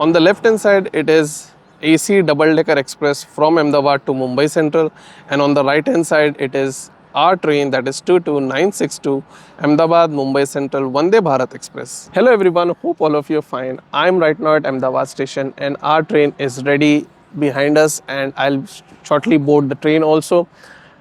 On the left hand side, it is AC double-decker express from Ahmedabad to Mumbai Central, and on the right hand side, it is our train, that is 22962 Ahmedabad Mumbai Central Vande Bharat Express. Hello everyone, hope all of you are fine. I'm right now at Ahmedabad station and our train is ready behind us, and I'll shortly board the train also.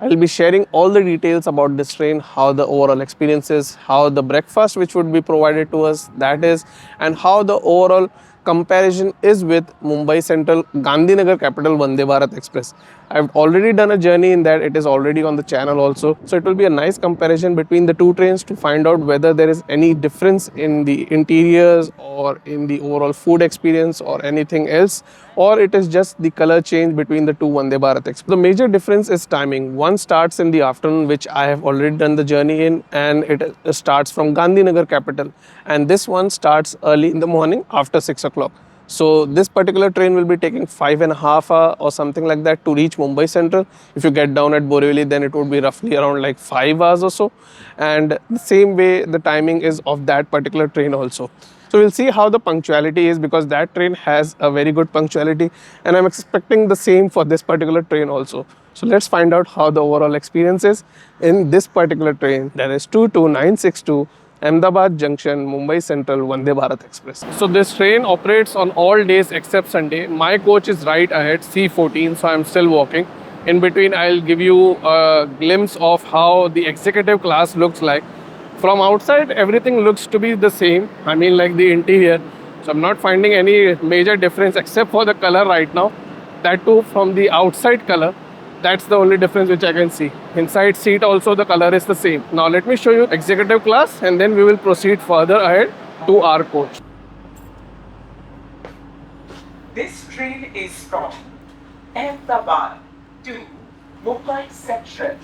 I'll be sharing all the details about this train, how the overall experience is, how the breakfast which would be provided to us that is, and how the overall comparison is with Mumbai Central Gandhinagar Capital Vande Bharat Express. I've already done a journey in that, it is already on the channel also. So it will be a nice comparison between the two trains to find out whether there is any difference in the interiors or in the overall food experience or anything else, or it is just the color change between the two Vande Bharat Express. The major difference is timing. One starts in the afternoon, which I have already done the journey in, and it starts from Gandhinagar capital, and this one starts early in the morning after 6 o'clock. So this particular train will be taking 5.5 hours or something like that to reach Mumbai Central. If you get down at Borivali, then it would be roughly around like 5 hours or so. And the same way the timing is of that particular train also. So we'll see how the punctuality is, because that train has a very good punctuality, and I'm expecting the same for this particular train also. So let's find out how the overall experience is in this particular train, that is 22962 Ahmedabad Junction, Mumbai Central Vande Bharat Express. So this train operates on all days except Sunday. My coach is right ahead, C14, so I'm still walking. In between, I'll give you a glimpse of how the executive class looks like. From outside, everything looks to be the same. I mean, like the interior. So I'm not finding any major difference except for the color right now. That too from the outside color. That's the only difference which I can see. Inside seat also the color is the same. Now let me show you executive class, and then we will proceed further ahead to our coach. This train is from Ahmedabad to Mumbai Central.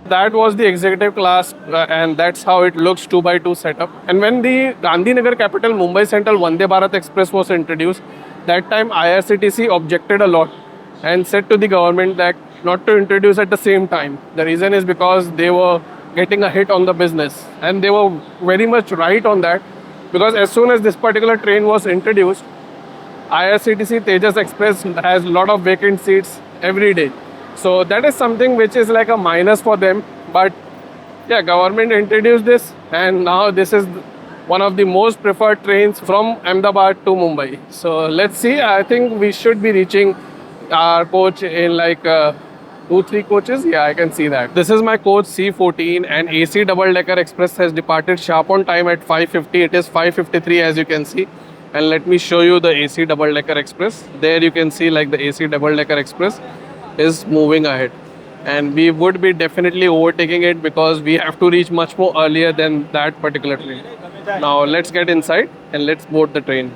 That was the executive class, and that's how it looks 2x2 setup. And when the Gandhinagar capital Mumbai Central Vande Bharat Express was introduced, that time IRCTC objected a lot and said to the government that not to introduce at the same time. The reason is because they were getting a hit on the business, and they were very much right on that, because as soon as this particular train was introduced, IRCTC Tejas Express has a lot of vacant seats every day. So that is something which is like a minus for them. But yeah, government introduced this, and now this is one of the most preferred trains from Ahmedabad to Mumbai. So let's see. I think we should be reaching our coach in like 2-3 coaches. Yeah, I can see that. This is my coach C14, and AC double-decker express has departed sharp on time at 5:50. It is 5:53 as you can see. And let me show you the AC double-decker express. There you can see like the AC double-decker express is moving ahead, and we would be definitely overtaking it because we have to reach much more earlier than that particular train. Now let's get inside and let's board the train.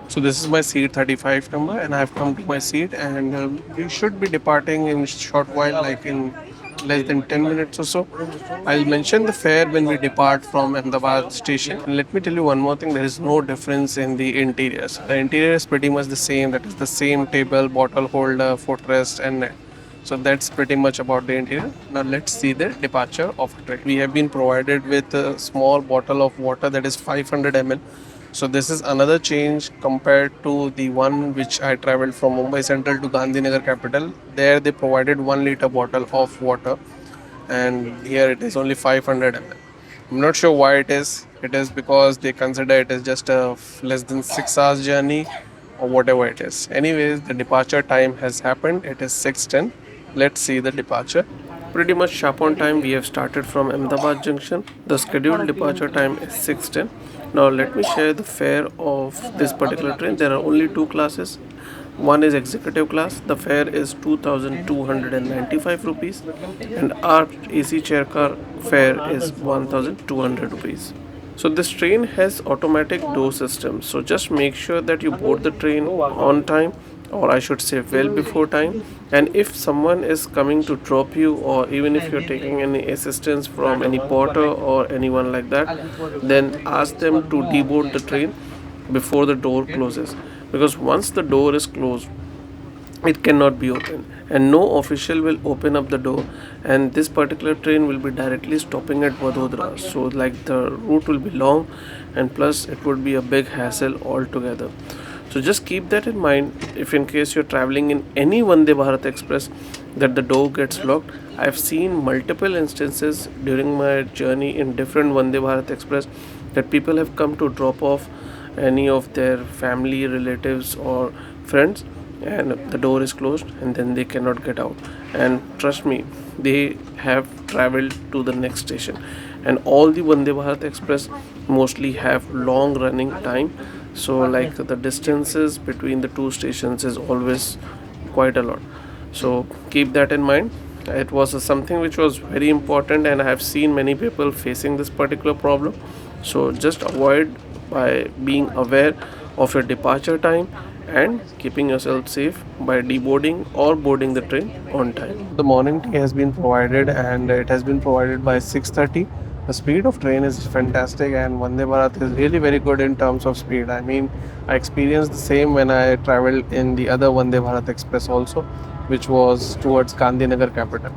So this is my seat 35 number, and I have come to my seat, and we should be departing in a short while, like in less than 10 minutes or so. I'll mention the fare when we depart from Ahmedabad station. And let me tell you one more thing, there is no difference in the interiors. The interior is pretty much the same, that is the same table, bottle holder, footrest, and net. So that's pretty much about the interior. Now let's see the departure of the train. We have been provided with a small bottle of water, that is 500 ml. So this is another change compared to the one which I travelled from Mumbai Central to Gandhinagar capital. There they provided 1 liter bottle of water, and here it is only 500 ml. I'm not sure why it is. It is because they consider it as just a less than 6 hours journey or whatever it is. Anyways, the departure time has happened. It is 6:10. Let's see the departure. Pretty much sharp on time. We have started from Ahmedabad Junction. The scheduled departure time is 6:10. Now let me share the fare of this particular train. There are only 2 classes. One is executive class. The fare is 2,295 rupees, and our AC chair car fare is 1,200 rupees. So this train has automatic door system. So just make sure that you board the train on time. or I should say well before time. And if someone is coming to drop you, or even if you're taking any assistance from any porter or anyone like that, then ask them to deboard the train before the door closes, because once the door is closed, it cannot be opened, and no official will open up the door, and this particular train will be directly stopping at Vadodara, so like the route will be long, and plus it would be a big hassle altogether. So just keep that in mind if in case you're traveling in any Vande Bharat Express that the door gets locked. I've seen multiple instances during my journey in different Vande Bharat Express that people have come to drop off any of their family, relatives, or friends, and the door is closed and then they cannot get out. And trust me, they have traveled to the next station. And all the Vande Bharat Express mostly have long running time, so like the distances between the two stations is always quite a lot. So keep that in mind. It was something which was very important, and I have seen many people facing this particular problem. So just avoid by being aware of your departure time and keeping yourself safe by deboarding or boarding the train on time. The morning tea has been provided, and it has been provided by 6:30. The speed of train is fantastic, and Vande Bharat is really very good in terms of speed. I mean, I experienced the same when I traveled in the other Vande Bharat Express also, which was towards Gandhinagar capital.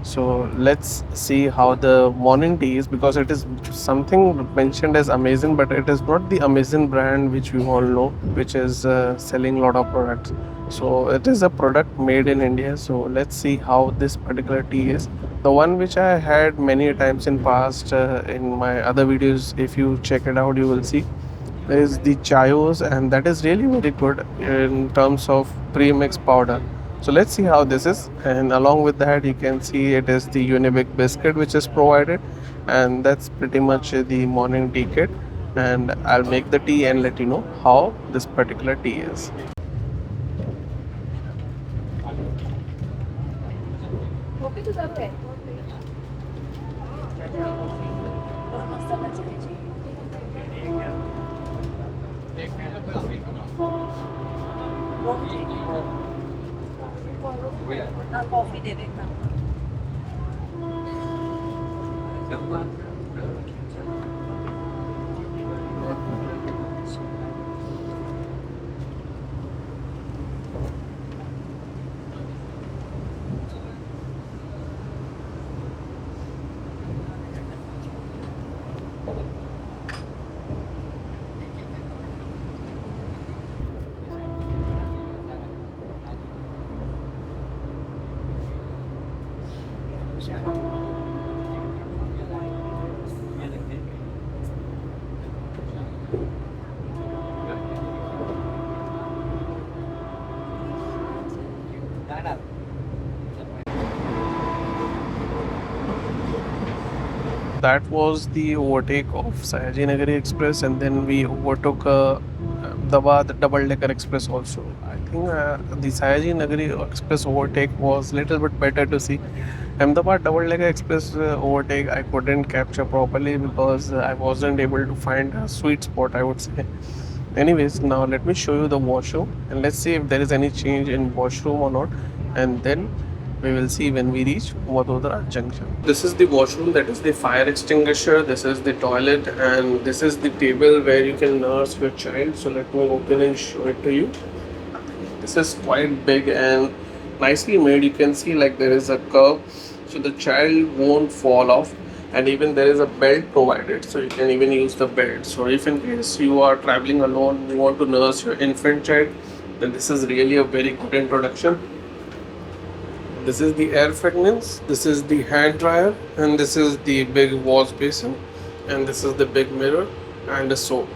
So let's see how the morning tea is, because it is something mentioned as Amazing, but it is not the Amazing brand which we all know, which is selling a lot of products. So it is a product made in India. So let's see how this particular tea is. The one which I had many times in past in my other videos, if you check it out, you will see there is the chayos, and that is really very good in terms of pre-mix powder. So let's see how this is, and along with that you can see it is the Unibic biscuit which is provided, and that's pretty much the morning tea kit. And I'll make the tea and let you know how this particular tea is. Coffee दे देता That was the overtake of Sayaji Nagari Express, and then we overtook Ahmedabad Double Decker Express also. I think the Sayaji Nagari Express overtake was little bit better to see. Ahmedabad Double Decker Express overtake I couldn't capture properly because I wasn't able to find a sweet spot, I would say. Anyways, now let me show you the washroom, and let's see if there is any change in washroom or not, and then we will see when we reach Vadodara Junction. This is the washroom, that is the fire extinguisher, this is the toilet, and this is the table where you can nurse your child. So let me open and show it to you. This is quite big and nicely made. You can see like there is a curve, so the child won't fall off, and even there is a belt provided, so you can even use the belt. So if in case you are traveling alone, you want to nurse your infant child, then this is really a very good introduction. This is the air fragrance, this is the hand dryer, and this is the big wash basin, and this is the big mirror and the soap.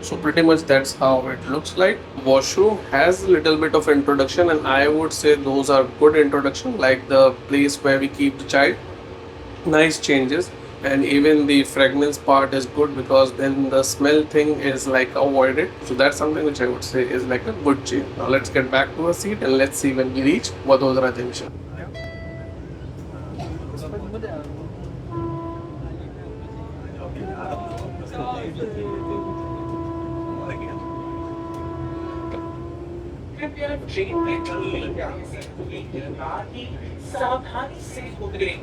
So pretty much that's how it looks like. Washroom has a little bit of introduction, and I would say those are good introduction, like the place where we keep the child. Nice changes, and even the fragrance part is good because then the smell thing is like avoided. So that's something which I would say is like a good change. Now let's get back to our seat and let's see when we reach Vadodara Junction. कृपया train में सावधानी से उतरें।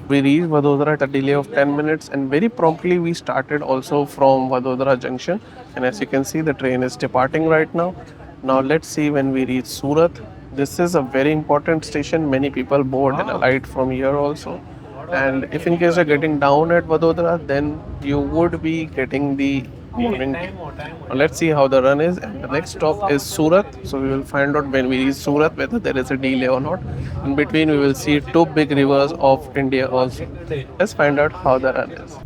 We reached Vadodara at a delay of 10 minutes, and very promptly we started also from Vadodara Junction. And as you can see, the train is departing right now. Now let's see when we reach Surat. This is a very important station. Many people board and alight from here also. And if in case you're getting down at Vadodara, then you would be getting the morning tea. Now let's see how the run is. And the next stop is Surat. So we will find out when we reach Surat whether there is a delay or not. In between, we will see two big rivers of India also. Let's find out how the run is.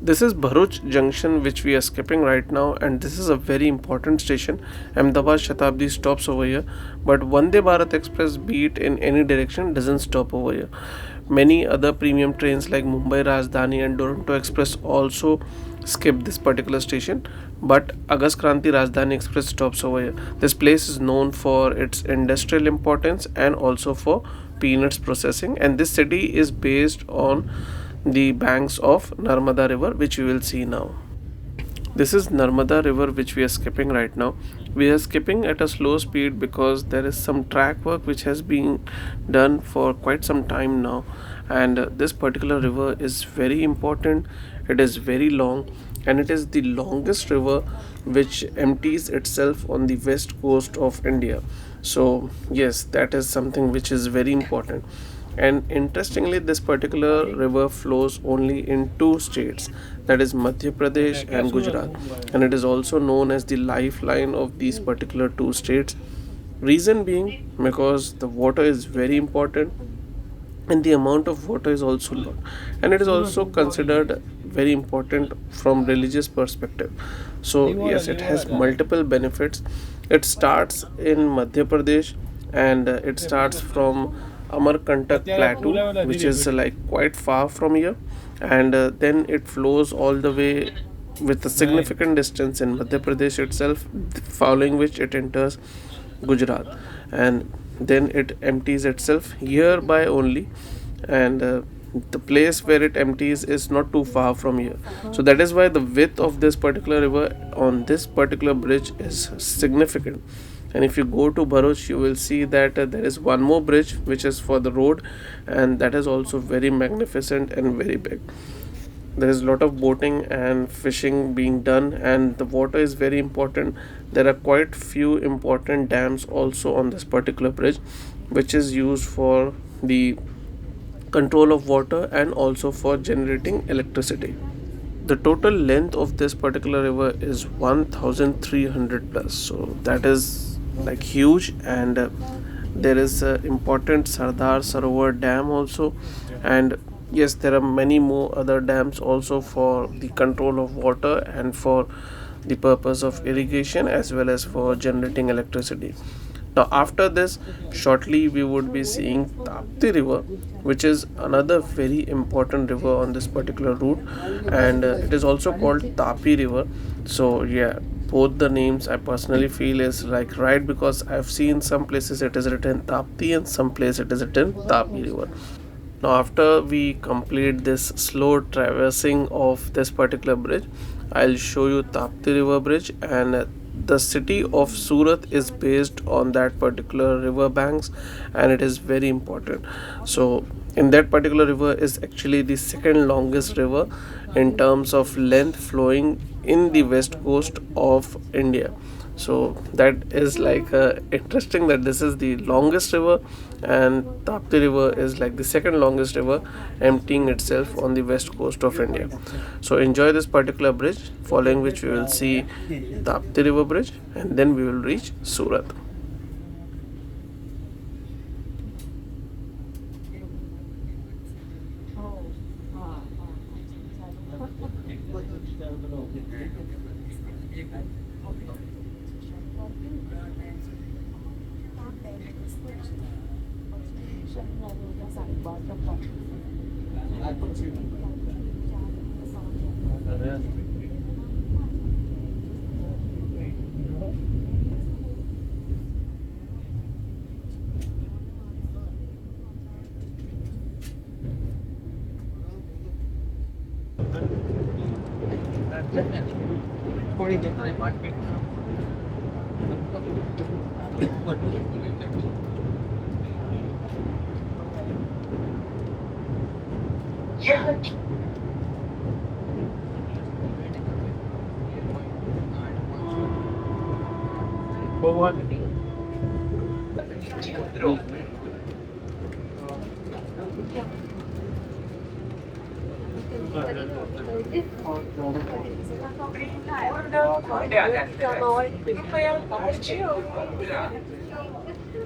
This is Bharuch Junction, which we are skipping right now, and this is a very important station. Ahmedabad Shatabdi stops over here, but Vande Bharat Express, be it in any direction, doesn't stop over here. Many other premium trains like Mumbai Rajdhani and Duronto Express also skip this particular station, but August Kranti Rajdhani Express stops over here. This place is known for its industrial importance and also for peanuts processing, and this city is based on the banks of Narmada river, which we will see now. This is Narmada river, which we are skipping right now. We are skipping at a slow speed because there is some track work which has been done for quite some time now, and this particular river is very important. It is very long, and it is the longest river which empties itself on the west coast of India. So yes, that is something which is very important. And interestingly, this particular river flows only in two states, that is Madhya Pradesh and Gujarat, and it is also known as the lifeline of these particular two states. Reason being because the water is very important and the amount of water is also lot, and it is also considered very important from religious perspective. So yes, it has multiple benefits. It starts in Madhya Pradesh, and it starts from Amarkantak plateau, which is like quite far from here, and then it flows all the way with a significant distance in Madhya Pradesh itself, following which it enters Gujarat, and then it empties itself hereby only, and the place where it empties is not too far from here. So that is why the width of this particular river on this particular bridge is significant. And if you go to Bharuch, you will see that there is one more bridge which is for the road, and that is also very magnificent and very big. There is a lot of boating and fishing being done, and the water is very important. There are quite few important dams also on this particular bridge, which is used for the control of water and also for generating electricity. The total length of this particular river is 1300 plus, so that is like huge. And there is a important Sardar Sarovar dam also, and yes, there are many more other dams also for the control of water and for the purpose of irrigation as well as for generating electricity. Now after this, shortly we would be seeing Tapti river, which is another very important river on this particular route, and it is also called Tapi river. So yeah, both the names I personally feel is like right, because I've seen some places it is written Tapti and some place it is written Tapi river. Now after we complete this slow traversing of this particular bridge, I'll show you Tapti river bridge, and the city of Surat is based on that particular river banks, and it is very important. So in that particular river is actually the second longest river in terms of length flowing in the west coast of India. So that is like interesting that this is the longest river, and Tapti river is like the second longest river emptying itself on the west coast of India. So enjoy this particular bridge, following which we will see Tapti river bridge, and then we will reach Surat. यह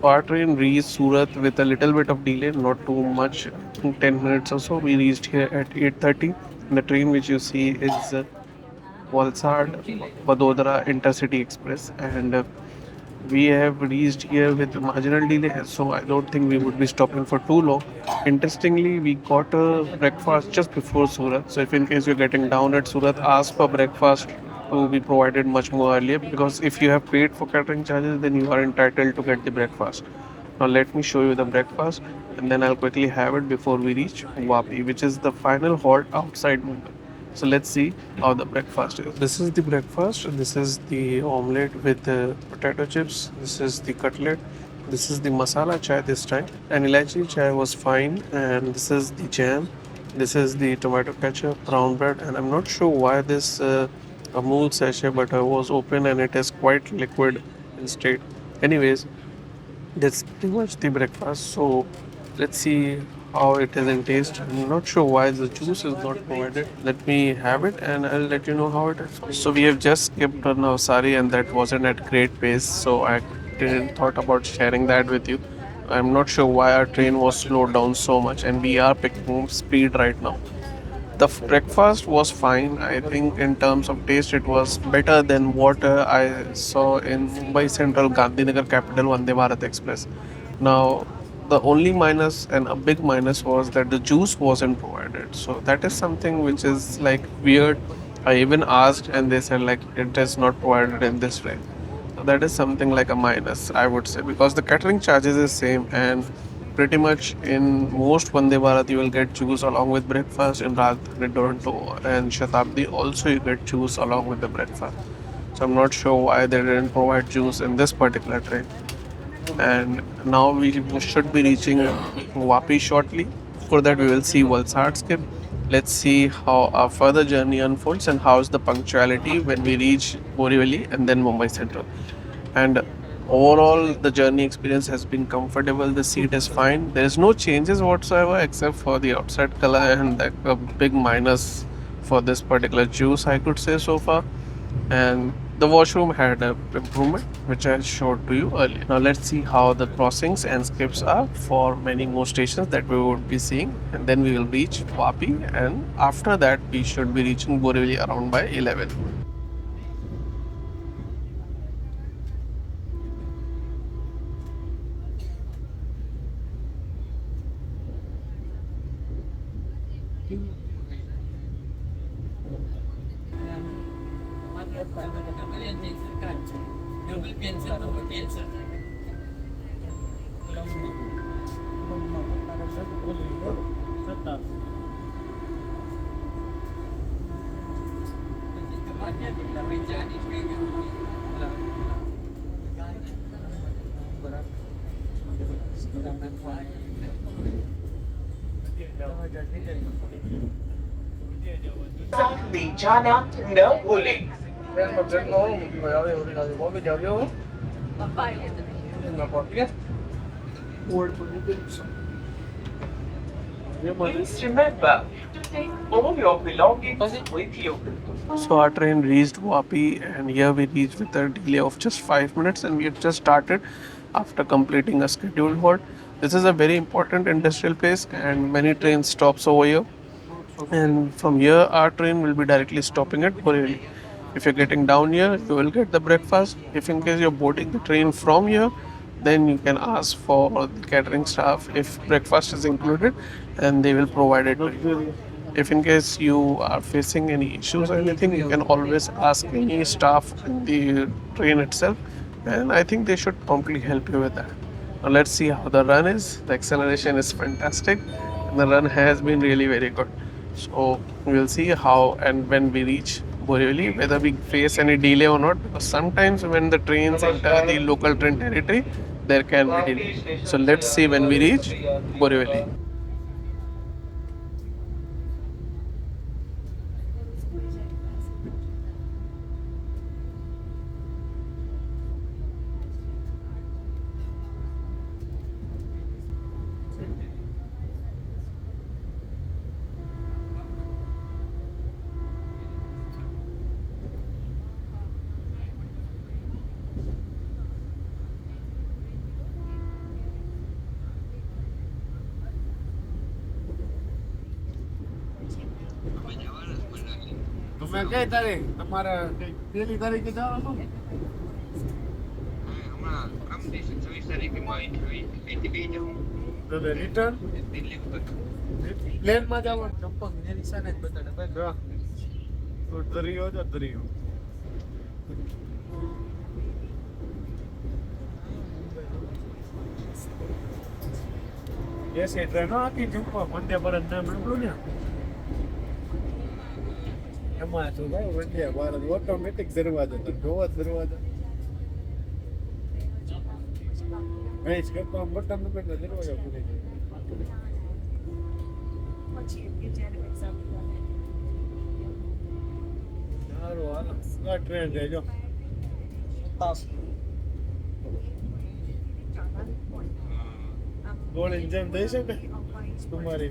Our train reached Surat with a little bit of delay, not too much, I think 10 minutes or so. We reached here at 8:30. The train which you see is Valsad Vadodara Intercity Express, and we have reached here with marginal delay, so I don't think we would be stopping for too long. Interestingly, we got a breakfast just before Surat. So if in case you're getting down at Surat, ask for breakfast to be provided much more earlier, because if you have paid for catering charges, then you are entitled to get the breakfast. Now let me show you the breakfast, and then I'll quickly have it before we reach Vapi, which is the final halt outside Mumbai. So let's see how the breakfast is. This is the breakfast. This is the omelette with potato chips. This is the cutlet. This is the masala chai this time. And ilachi chai was fine. And this is the jam. This is the tomato ketchup, brown bread. And I'm not sure why this Amul sachet butter was open and it is quite liquid instead. Anyways, that's pretty much the breakfast. So let's see how it is in taste. I'm not sure why the juice is not provided. Let me have it and I'll let you know how it is. So we have just skipped on Navsari and that wasn't at great pace. So I didn't thought about sharing that with you. I'm not sure why our train was slowed down so much, and we are picking speed right now. The breakfast was fine. I think in terms of taste, it was better than what I saw in Mumbai Central Gandhinagar Capital Vande Bharat Express. Now, the only minus and a big minus was that the juice wasn't provided. So that is something which is like weird. I even asked and they said like it is not provided in this way. So that is something like a minus, I would say, because the catering charges is same, and pretty much in most Vande Bharat you will get juice along with breakfast. In Rajdhani, Toronto and Shatabdi also you get juice along with the breakfast. So I'm not sure why they didn't provide juice in this particular train. And now we should be reaching Vapi shortly. For that we will see Valsad skip. Let's see how our further journey unfolds and how is the punctuality when we reach Borivali and then Mumbai Central. And overall the journey experience has been comfortable. The seat is fine. There is no changes whatsoever except for the outside color and a big minus for this particular juice, I could say so far. And the washroom had a improvement which I showed to you earlier. Now let's see how the crossings and skips are for many more stations that we would be seeing, and then we will reach Vapi, and after that we should be reaching Borivali around by 11. साथ ले जाना न भूलें। Please remember to take all your belongings with you. So our train reached Vapi, and here we reached with a delay of just 5 minutes, and we had just started after completing a scheduled halt. This is a very important industrial place, and many trains stops over here. And from here, our train will be directly stopping at Borivali. If you're getting down here, you will get the breakfast. If in case you're boarding the train from here, then you can ask for the catering staff if breakfast is included, and they will provide it to you. If in case you are facing any issues or anything, you can always ask any staff in the train itself, and I think they should promptly help you with that. Now let's see how the run is. The acceleration is fantastic, and the run has been really very good. So we'll see how and when we reach Borivali, whether we face any delay or not. Because sometimes when the trains enter the local train territory, there can be delay. So let's see when we reach Borivali. તમે કઈ તારીખ તમારે પેલી તારીખે જવાનું ને તો return પ્લેનમાં જવાનું તો દરિયો છે દરિયો એ છે ટ્રેનો આખી જુમ્પા વંદે ભારત નામ સાંભળ્યું ને એમાં તો ભાઈ વંદે ભારત ઓટોમેટિક દરવાજો તો જોવો દરવાજો ગઈશ કે તો બટન નંબર દરવાજો ખુલે સારું હાલો આ ટ્રેન છે જો ગોળ ઇન્જન થઈ શકે તમારી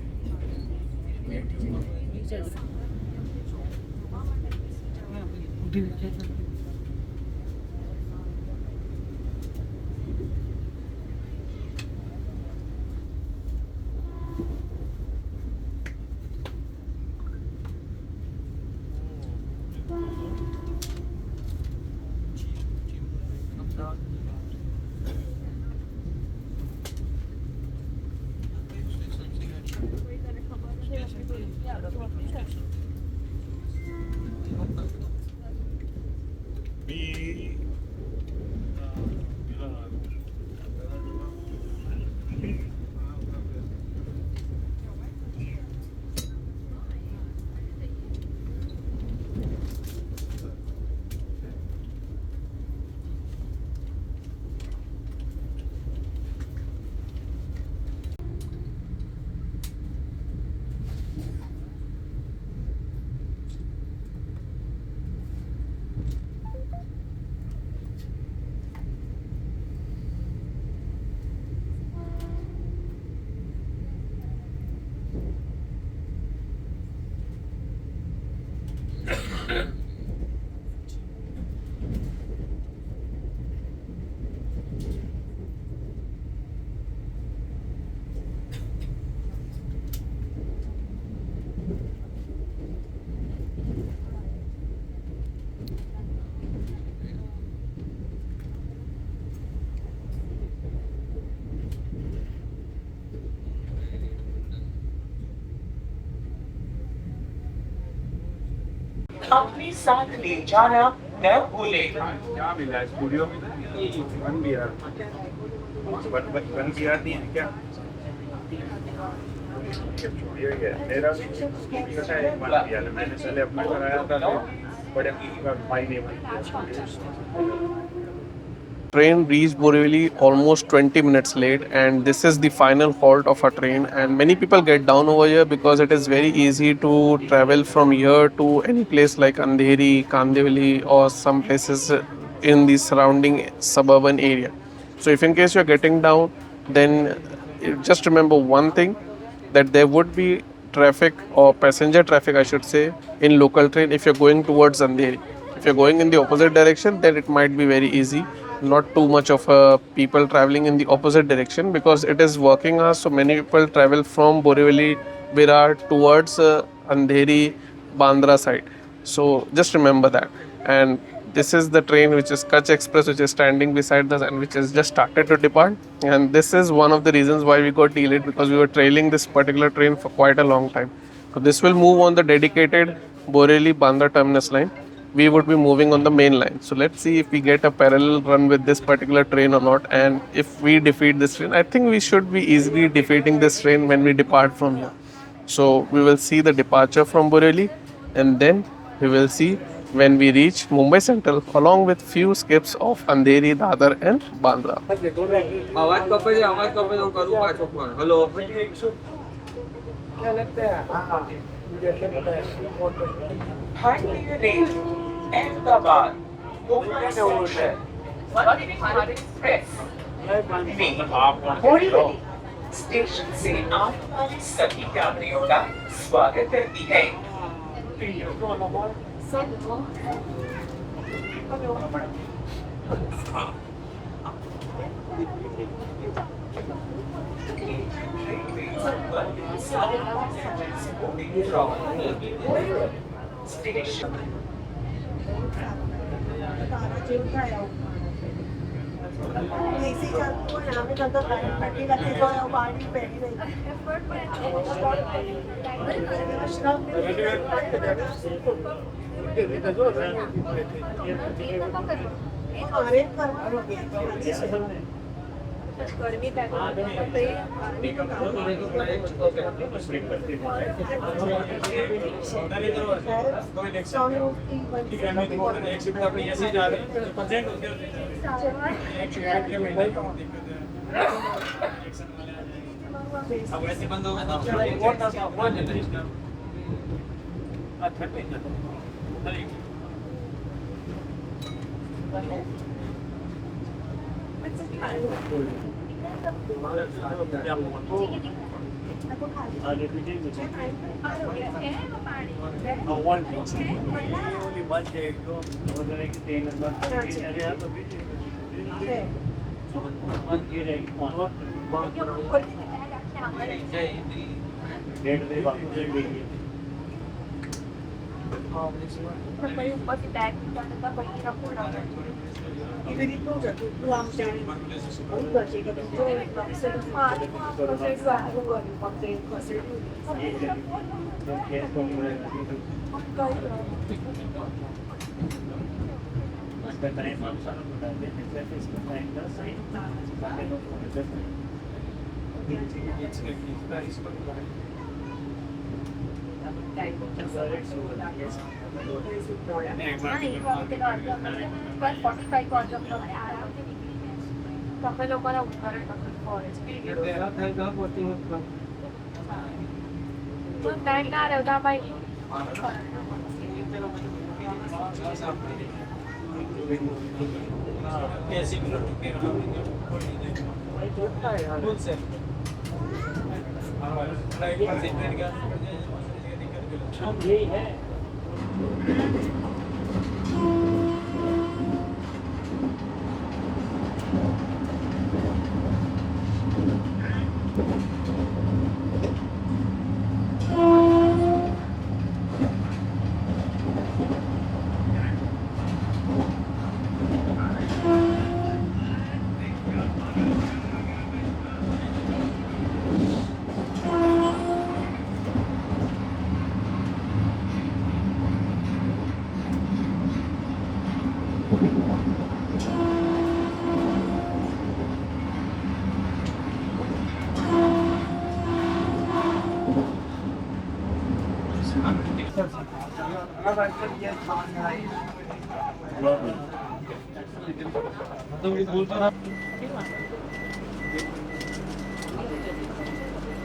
अपने साथ ले जाना न भूले। क्या मिला स्टूडियो में वन बिहार वन बिहार नहीं है क्या स्टूडियो ही है मेरा भी स्टूडियो था एक वन बिहार है मैंने पहले अपना कराया था बड़े भाई ने Train reached Borivali almost 20 minutes late, and this is the final halt of our train. And many people get down over here because it is very easy to travel from here to any place like Andheri, Kandivali, or some places in the surrounding suburban area. So, if in case you are getting down, then just remember one thing, that there would be traffic or passenger traffic, I should say, in local train if you're going towards Andheri. If you're going in the opposite direction, then it might be very easy. Not too much of people traveling in the opposite direction because it is working hours. So many people travel from Borivali, Virar towards Andheri, Bandra side. So just remember that. And this is the train which is Kutch Express, which is standing beside us and which has just started to depart. And this is one of the reasons why we got delayed, because we were trailing this particular train for quite a long time. So this will move on the dedicated Borivali Bandra terminus line. We would be moving on the main line. So let's see if we get a parallel run with this particular train or not. And if we defeat this train, I think we should be easily defeating this train when we depart from here. So we will see the departure from Borivali, and then we will see when we reach Mumbai Central, along with few skips of Andheri, Dadar and Bandra. Pioneering Ahmedabad Mumbai Junction. Vande Bharat Express. Borivali station से आने वाले सभी यात्रियों का स्वागत करती है। Station AC चालू है ना, मैं तो पट्टी करके तो पार्टी पहनी नहीं। गर्मी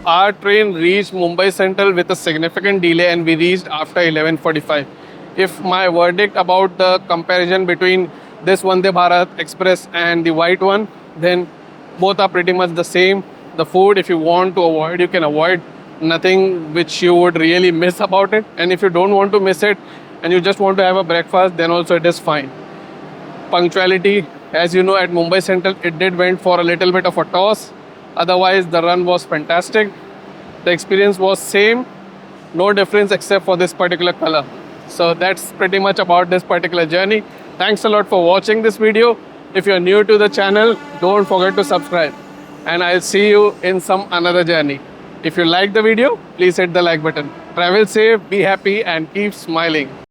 Our train reached Mumbai Central with a significant delay, and we reached after 11:45. If my verdict about the comparison between this Vande Bharat Express and the white one, then both are pretty much the same. The food, if you want to avoid, you can avoid. Nothing which you would really miss about it. And if you don't want to miss it and you just want to have a breakfast, then also it is fine. Punctuality, as you know, at Mumbai Central, it did went for a little bit of a toss. Otherwise, the run was fantastic. The experience was same, no difference except for this particular color. So that's pretty much about this particular journey. Thanks a lot for watching this video. If you're new to the channel, don't forget to subscribe. And I'll see you in some another journey. If you like the video, please hit the like button. Travel safe, be happy, and keep smiling.